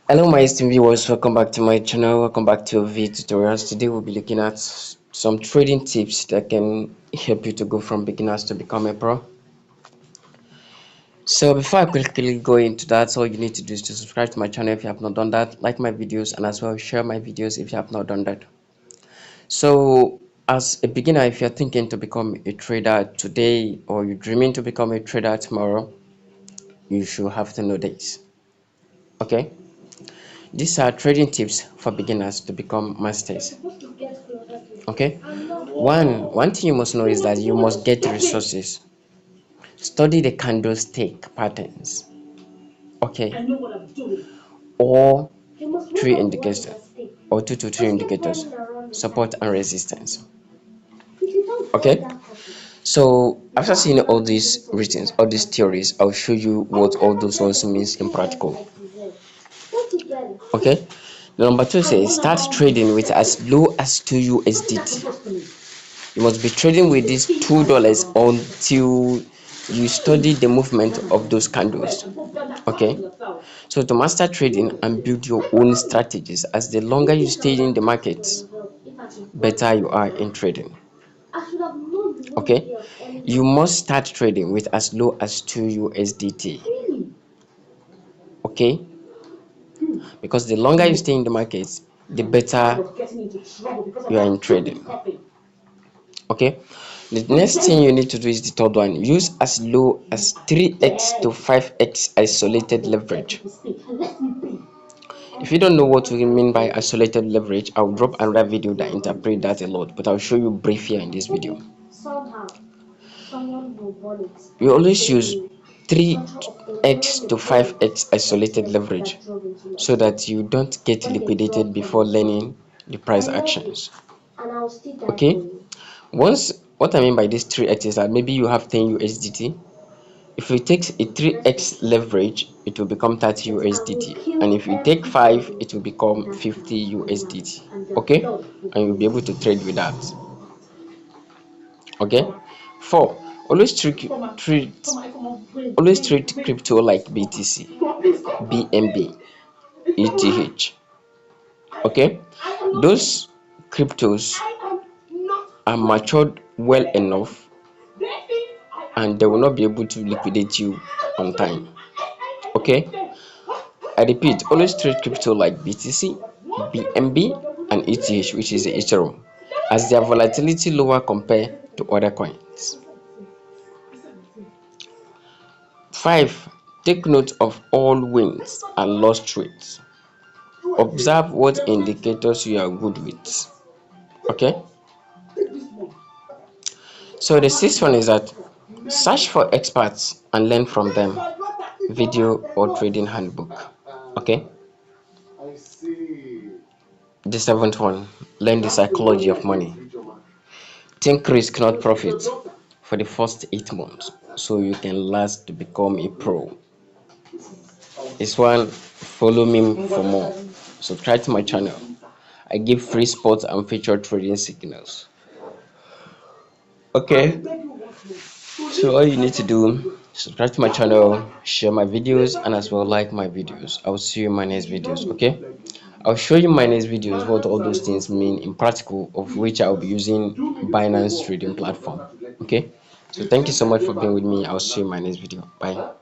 Hello my esteemed viewers, welcome back to my channel, welcome back to V tutorials. Today we'll be looking at some trading tips that can help you to go from beginners to become a pro. So before I quickly go into that, all you need to do is to subscribe to my channel if you have not done that, like my videos, and as well share my videos if you have not done that. So as a beginner, if you're thinking to become a trader today or you're dreaming to become a trader tomorrow, you should have to know this. Okay, these are trading tips for beginners to become masters. Okay, one thing you must know is that you must get resources. Study the candlestick patterns. Okay, or three indicators, or two to three indicators, support and resistance. Okay, so after seeing all these written, all these theories, I'll show you what all those ones means in practical. Okay, number two says start trading with as low as 2 USDT. You must be trading with these $2 until you study the movement of those candles. Okay, so to master trading and build your own strategies, as the longer you stay in the market, better you are in trading. Okay, you must start trading with as low as 2 USDT. Okay, because the longer you stay in the market, the better you are in trading. Okay, the next thing you need to do is the third one. Use as low as 3x to 5x isolated leverage. If you don't know what we mean by isolated leverage, I'll drop another video that interpret that a lot, but I'll show you brief here in this video. You always use 3x to 5x isolated leverage so that you don't get liquidated before learning the price actions. Okay, once what I mean by this 3x is that maybe you have 10 USDT. If you take a 3x leverage, it will become 30 USDT, and if you take 5, it will become 50 USDT. Okay, and you'll be able to trade with that. Okay, 4, always treat crypto like BTC, BNB, ETH. Okay, those cryptos are matured well enough and they will not be able to liquidate you on time. Okay, I repeat, always trade crypto like BTC, BNB, and ETH, which is Ethereum, as their volatility lower compared to other coins. 5, take note of all wins and loss trades. Observe what indicators you are good with. Okay, so the sixth one is that search for experts and learn from them, video or trading handbook. Okay, the seventh one, learn the psychology of money. Think risk not profit for the first 8 months so you can last to become a pro. This one, follow me for more. Subscribe to my channel. I give free sports and featured trading signals. Okay, so all you need to do, subscribe to my channel, share my videos, and as well like my videos. I'll see you in my next videos. Okay, I'll show you my next videos what all those things mean in practical, of which I'll be using Binance trading platform. Okay, so thank you so much for being with me. I'll see you in my next video. Bye.